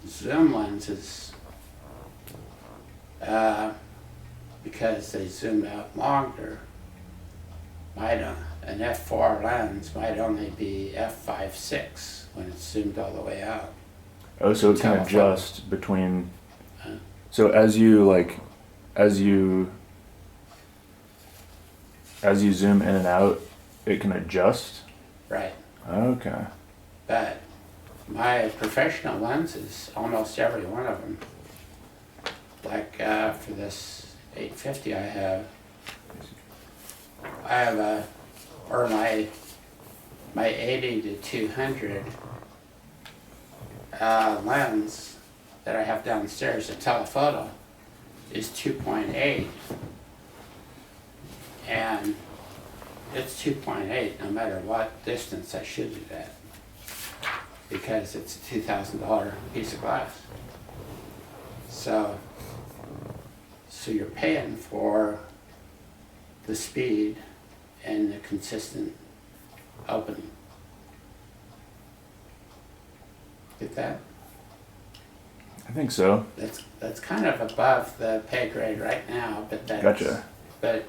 zoom lenses, because they zoom out longer, an f4 lens might only be f5.6 when it's zoomed all the way out. Oh, so it can Telephoto. adjust between. Huh? So as you zoom in and out, it can adjust. Right. Okay. But my professional lenses, almost every one of them, like for this 850 I have or my 80 to 200 lens that I have downstairs, a telephoto, is 2.8, and it's 2.8 no matter what distance I shoot it at, because it's a $2,000 piece of glass. So you're paying for the speed and the consistent opening. Get that? I think so. That's kind of above the pay grade right now, but that's, Gotcha. But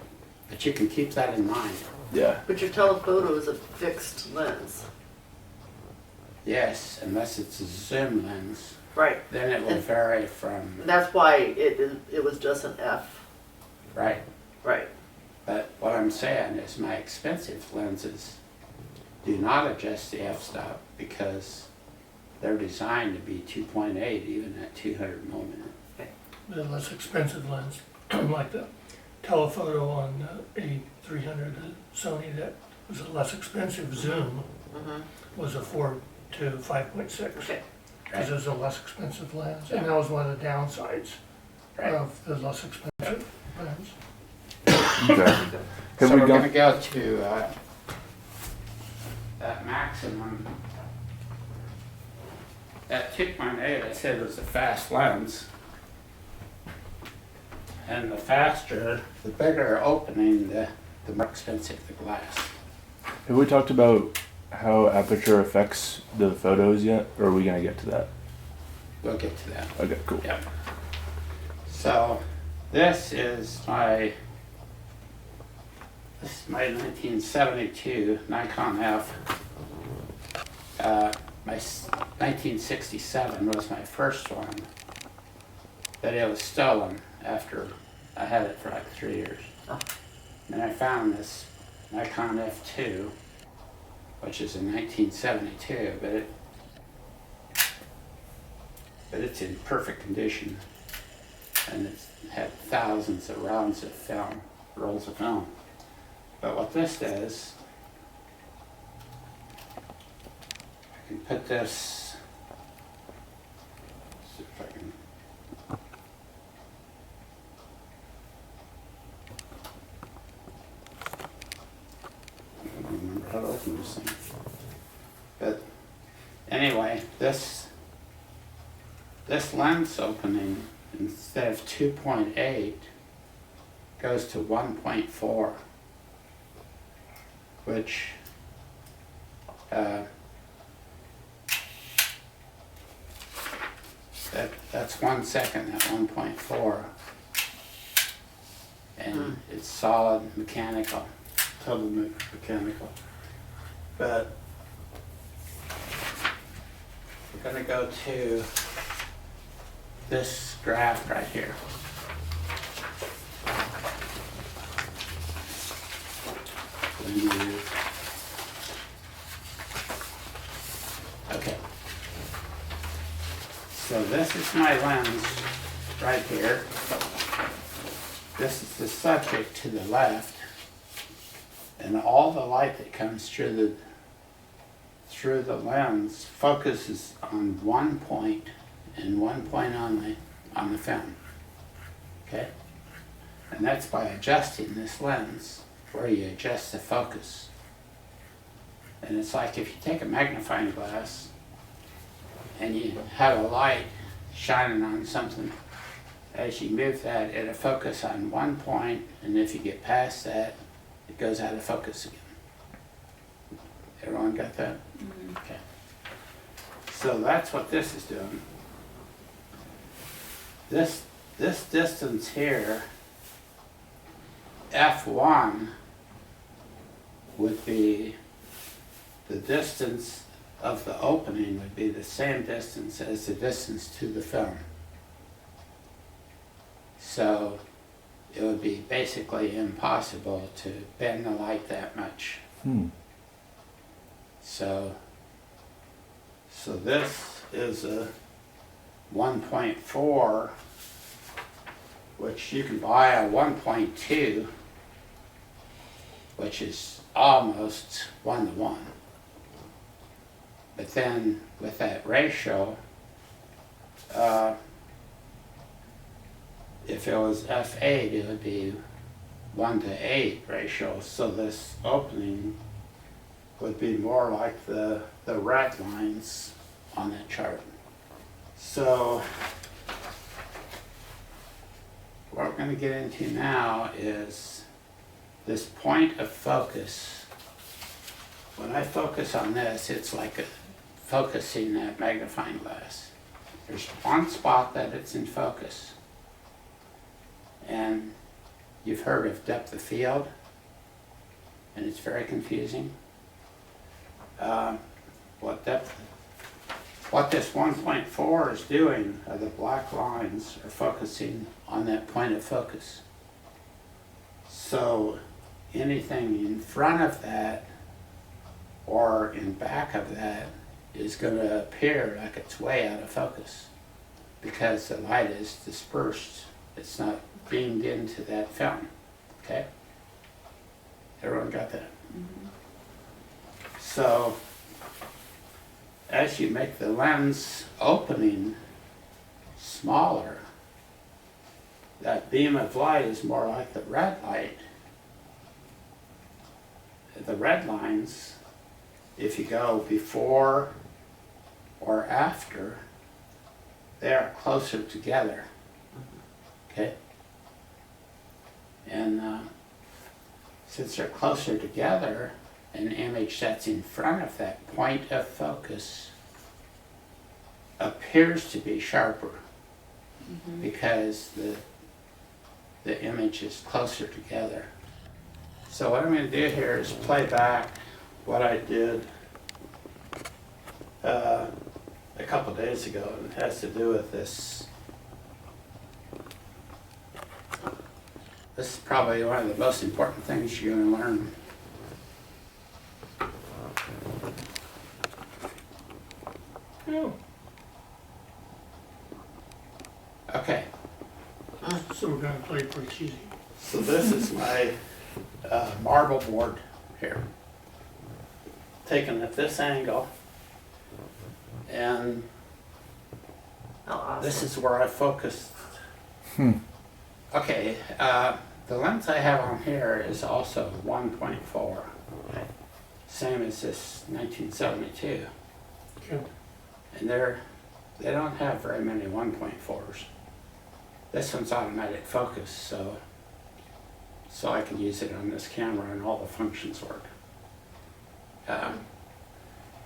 you can keep that in mind. Yeah. But your telephoto is a fixed lens. Yes, unless it's a zoom lens, Right. then it will vary from, That's why it was just an F. right? Right. But what I'm saying is my expensive lenses do not adjust the f-stop because they're designed to be 2.8 even at 200 millimeter. The less expensive lens, like the telephoto on A300 Sony, that was a less expensive zoom, was a 4 to 5.6. Okay. Because it was a less expensive lens, and that was one of the downsides Right. of the less expensive lens. Okay. Have So we we're gone? going to go to that maximum. At 2.8, I said it was a fast lens. And the faster, the bigger opening, the more expensive the glass. Have we talked about how aperture affects the photos yet, or are we gonna get to that? We'll get to that. Okay, cool. Yep. So this is my 1972 Nikon F. My 1967 was my first one, but it was stolen after I had it for like 3 years. And I found this Nikon F2, which is in 1972, but it's in perfect condition, and it's had thousands of rounds of film, rolls of film. But what this does, I can put this, see if I can, I don't remember how to open this thing. But anyway, this lens opening, instead of 2.8, goes to 1.4, which that's 1 second at 1.4, and it's solid mechanical, total mechanical. But we're going to go to this graph right here. Okay. So this is my lens right here. This is the subject to the left, and all the light that comes through the lens focuses on one point and one point only on the film. Okay? And that's by adjusting this lens where you adjust the focus. And it's like if you take a magnifying glass and you have a light shining on something, as you move that, it'll focus on one point, and if you get past that, it goes out of focus again. Everyone got that? Okay. So that's what this is doing. this distance here, F1, would be the distance of the opening would be the same distance as the distance to the film. So it would be basically impossible to bend the light that much. So this is a 1.4, which you can buy a 1.2, which is almost 1:1. But then with that ratio, if it was f8, it would be 1:8 ratio. So this opening would be more like the red lines on that chart. So what we're going to get into now is this point of focus. When I focus on this, it's like focusing that magnifying glass. There's one spot that it's in focus. And you've heard of depth of field, and it's very confusing. What this 1.4 is doing are the black lines are focusing on that point of focus. So anything in front of that or in back of that is going to appear like it's way out of focus because the light is dispersed. It's not beamed into that film. Okay? Everyone got that? Mm-hmm. So as you make the lens opening smaller, that beam of light is more like the red light. The red lines, if you go before or after, they are closer together. Okay? And since they're closer together, an image that's in front of that point of focus appears to be sharper because the image is closer together. So what I'm going to do here is play back what I did a couple days ago, and it has to do with this. This is probably one of the most important things you're going to learn. Oh, Okay, so we're gonna play pretty cheesy. so this is my marble board here, taken at this angle, and Oh, awesome. this is where I focused. Okay, the lens I have on here is also 1.4, Okay. same as this 1972, Good. and they don't have very many 1.4s. This one's automatic focus, so I can use it on this camera and all the functions work.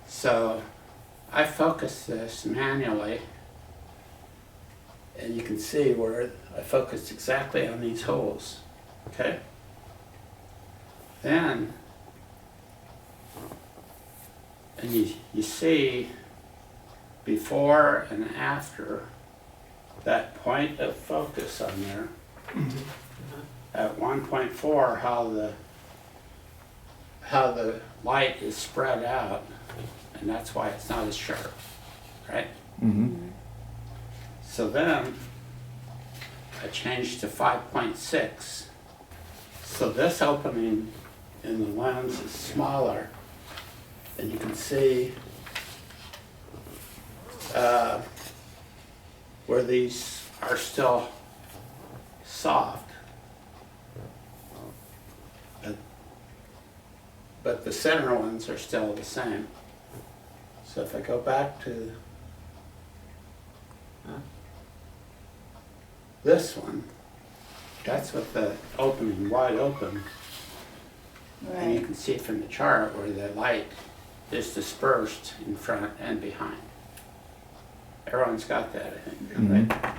So I focus this manually, and you can see where I focused exactly on these holes, okay? Then, and you see before and after that point of focus on there, at 1.4, how the light is spread out, and that's why it's not as sharp, right? So then I changed to 5.6. So this opening in the lens is smaller, and you can see where these are still soft. But the center ones are still the same. So if I go back to this one, that's with the opening wide open. And you Right. can see from the chart where the light is dispersed in front and behind. Everyone's got that, I think, right?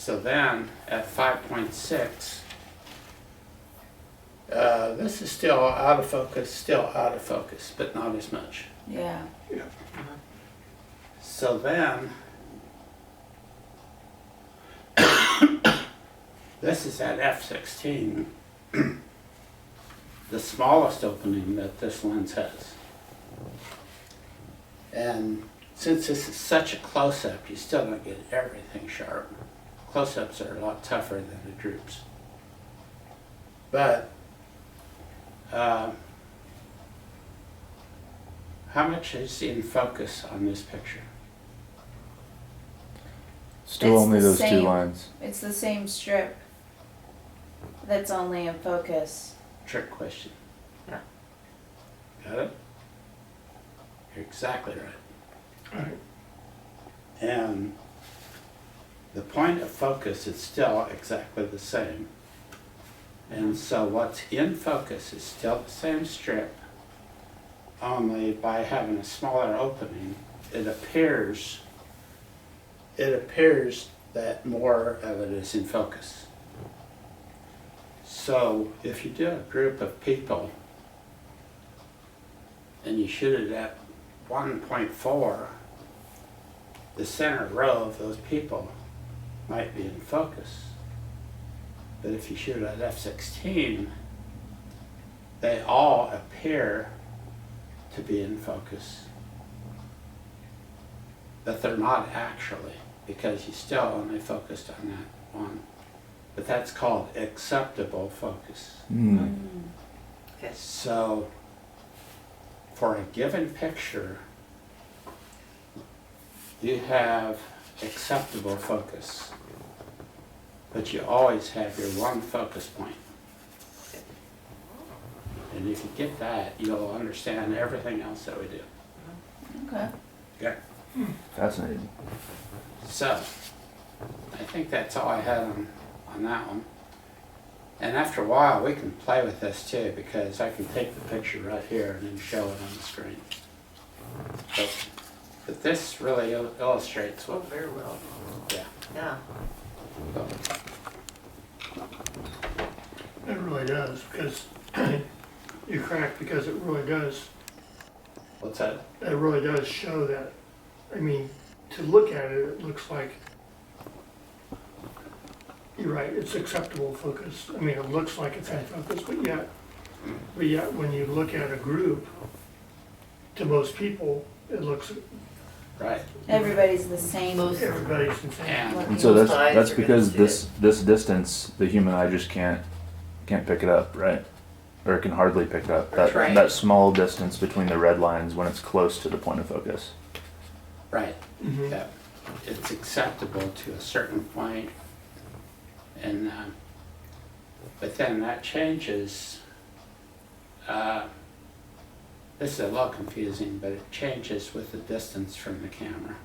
So then at 5.6, this is still out of focus, but not as much. Yeah. So then, this is at f16, the smallest opening that this lens has. And since this is such a close-up, you still don't get everything sharp. Close-ups are a lot tougher than the droops. But how much is in focus on this picture? Still It's only the those two same. lines. It's the same strip that's only in focus. Trick question. Yeah. Got it? You're exactly right. Right. And the point of focus is still exactly the same. And so what's in focus is still the same strip, only by having a smaller opening, it appears that more of it is in focus. So if you do a group of people and you shoot it at 1.4, the center row of those people might be in focus. But if you shoot at f16, they all appear to be in focus. But they're not actually, because you still only focused on that one. But that's called acceptable focus. Mm. Okay. So for a given picture, you have acceptable focus, but you always have your one focus point. And if you get that, you'll understand everything else that we do. Okay. Okay. Fascinating. So, I think that's all I had on that one. And after a while, we can play with this too, because I can take the picture right here and then show it on the screen. But this really illustrates Oh, what, very well. yeah. Yeah. It really does, because you're correct, because it really does, What's that? it really does show that. I mean, to look at it, it looks like, you're right, it's acceptable focus. I mean, it looks like it's in focus, but yet when you look at a group, to most people, it looks, Right. Everybody's the same. everybody's the same. And And so Both sides that's are because gonna this distance, the human eye just can't pick it up, right? Or it can hardly pick it up. That Right. that small distance between the red lines when it's close to the point of focus. right. Mhm. Yeah. It's acceptable to a certain point, and but then that changes. This is a little confusing, but it changes with the distance from the camera.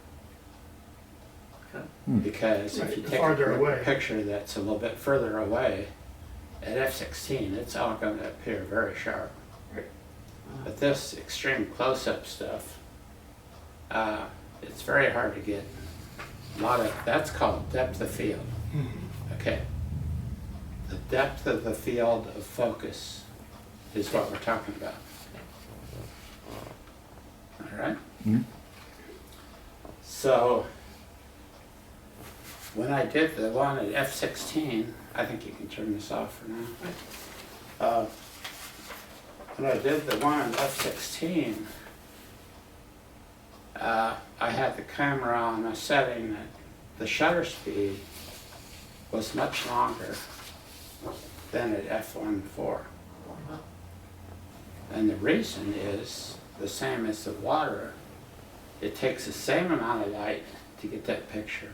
Hmm. Because Right, if you the take farther a away. picture that's a little bit further away, at f16, it's all going to appear very sharp. Right. But this extreme close-up stuff, it's very hard to get a lot of, that's called depth of field. Mhm. Okay. The depth of the field of focus is what we're talking about. All right? Mhm. So, when I did the one at f16, I think you can turn this off for now. When I did the one at f16, I had the camera on a setting that the shutter speed was much longer than at f1.4. And the reason is the same as the water. It takes the same amount of light to get that picture,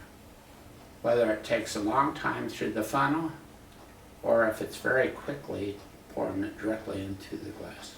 whether it takes a long time through the funnel or if it's very quickly pouring it directly into the glass.